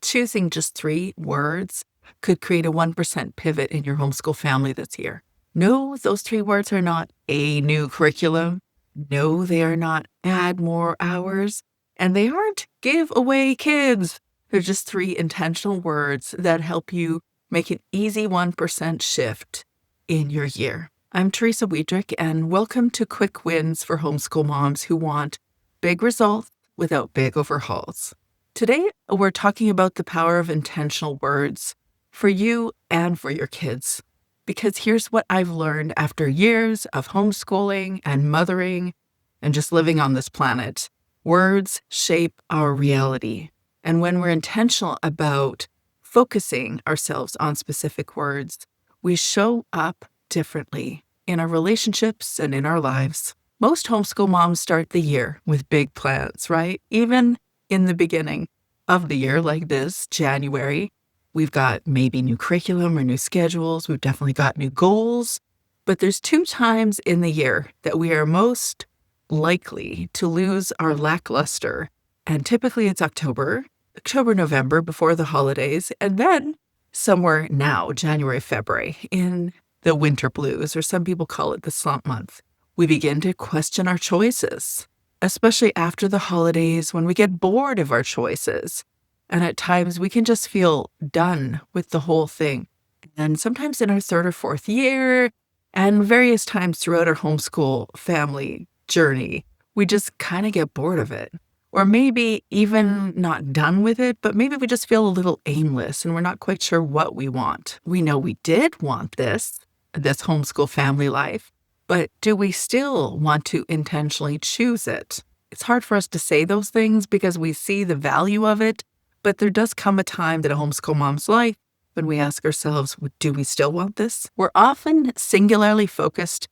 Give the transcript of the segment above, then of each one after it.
choosing just 3 words could create a 1% pivot in your homeschool family this year. No, those 3 words are not a new curriculum. No, they are not add more hours. And they aren't give away kids. They're just 3 intentional words that help you make an easy 1% shift in your year. I'm Teresa Wiedrick, and welcome to Quick Wins for Homeschool Moms who want big results without big overhauls. Today, we're talking about the power of intentional words for you and for your kids. Because here's what I've learned after years of homeschooling and mothering and just living on this planet. Words shape our reality. And when we're intentional about focusing ourselves on specific words, we show up differently in our relationships and in our lives. Most homeschool moms start the year with big plans, right? Even in the beginning of the year, like this, January, we've got maybe new curriculum or new schedules. We've definitely got new goals. But there's 2 times in the year that we are most likely to lose our lackluster. And typically it's October, November, before the holidays, and then somewhere now, January, February, in the winter blues, or some people call it the slump month, we begin to question our choices, especially after the holidays when we get bored of our choices. And at times we can just feel done with the whole thing. And sometimes in our 3rd or 4th year, and various times throughout our homeschool family journey, we just kind of get bored of it. Or maybe even not done with it, but maybe we just feel a little aimless and we're not quite sure what we want. We know we did want this homeschool family life, but do we still want to intentionally choose it? It's hard for us to say those things because we see the value of it, but there does come a time that a homeschool mom's life when we ask ourselves, do we still want this? We're often singularly focused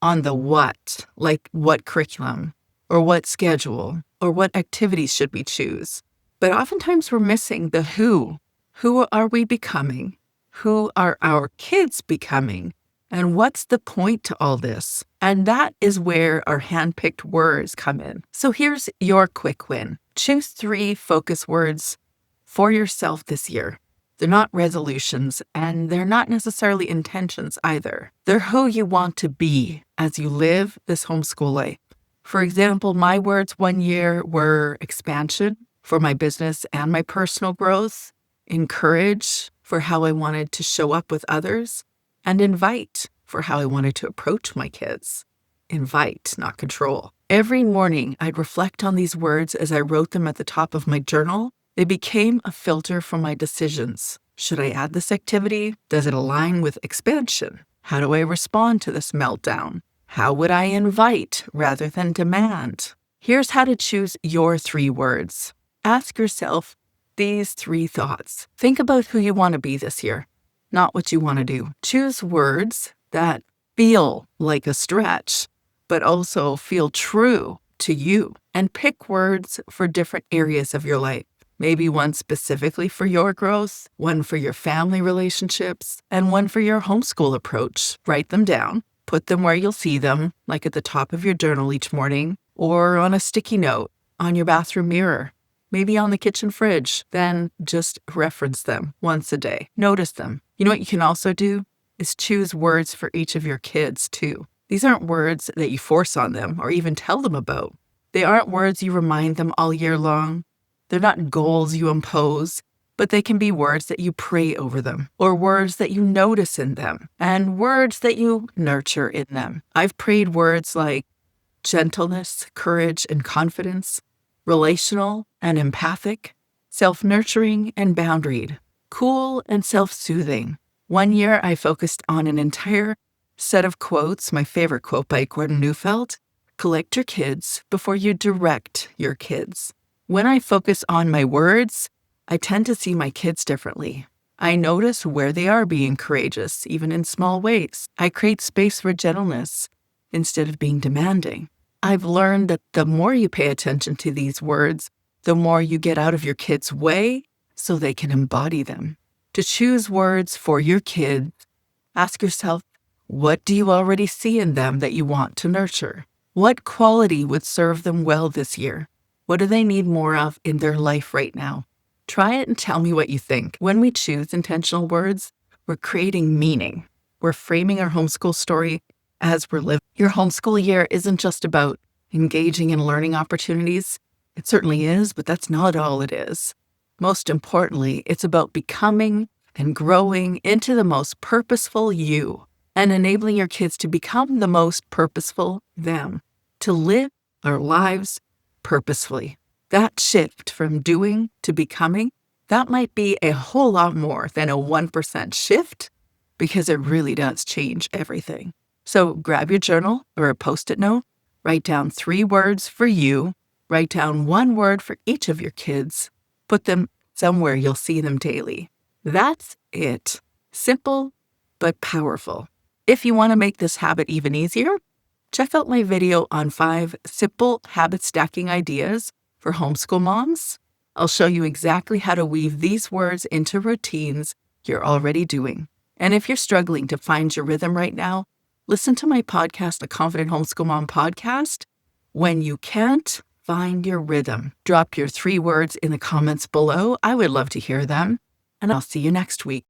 on the what, like what curriculum or what schedule or what activities should we choose. But oftentimes we're missing the who. Who are we becoming? Who are our kids becoming? And what's the point to all this? And that is where our handpicked words come in. So here's your quick win. Choose 3 focus words for yourself this year. They're not resolutions, and they're not necessarily intentions either. They're who you want to be as you live this homeschool life. For example, my words one year were expansion for my business and my personal growth, encourage for how I wanted to show up with others, and invite for how I wanted to approach my kids. Invite, not control. Every morning, I'd reflect on these words as I wrote them at the top of my journal. They became a filter for my decisions. Should I add this activity? Does it align with expansion? How do I respond to this meltdown? How would I invite rather than demand? Here's how to choose your 3 words. Ask yourself these 3 thoughts. Think about who you want to be this year, not what you want to do. Choose words that feel like a stretch, but also feel true to you. And pick words for different areas of your life. Maybe one specifically for your growth, one for your family relationships, and one for your homeschool approach. Write them down. Put them where you'll see them, like at the top of your journal each morning, or on a sticky note on your bathroom mirror, maybe on the kitchen fridge. Then just reference them once a day. Notice them. You know what you can also do is choose words for each of your kids too. These aren't words that you force on them or even tell them about. They aren't words you remind them all year long. They're not goals you impose, but they can be words that you pray over them, or words that you notice in them, and words that you nurture in them. I've prayed words like gentleness, courage, and confidence, relational and empathic, self-nurturing and boundaried, cool and self-soothing. One year I focused on an entire set of quotes, my favorite quote by Gordon Neufeld, collect your kids before you direct your kids. When I focus on my words, I tend to see my kids differently. I notice where they are being courageous, even in small ways. I create space for gentleness instead of being demanding. I've learned that the more you pay attention to these words, the more you get out of your kids' way so they can embody them. To choose words for your kids, ask yourself, what do you already see in them that you want to nurture? What quality would serve them well this year? What do they need more of in their life right now? Try it and tell me what you think. When we choose intentional words, we're creating meaning. We're framing our homeschool story as we're living. Your homeschool year isn't just about engaging in learning opportunities. It certainly is, but that's not all it is. Most importantly, it's about becoming and growing into the most purposeful you and enabling your kids to become the most purposeful them, to live our lives purposefully. That shift from doing to becoming, that might be a whole lot more than a 1% shift because it really does change everything. So grab your journal or a Post-it note, write down 3 words for you, write down 1 word for each of your kids, put them somewhere you'll see them daily. That's it. Simple, but powerful. If you want to make this habit even easier, check out my video on 5 simple habit stacking ideas for homeschool moms. I'll show you exactly how to weave these words into routines you're already doing. And if you're struggling to find your rhythm right now, listen to my podcast, The Confident Homeschool Mom Podcast. When you can't find your rhythm, drop your 3 words in the comments below. I would love to hear them. And I'll see you next week.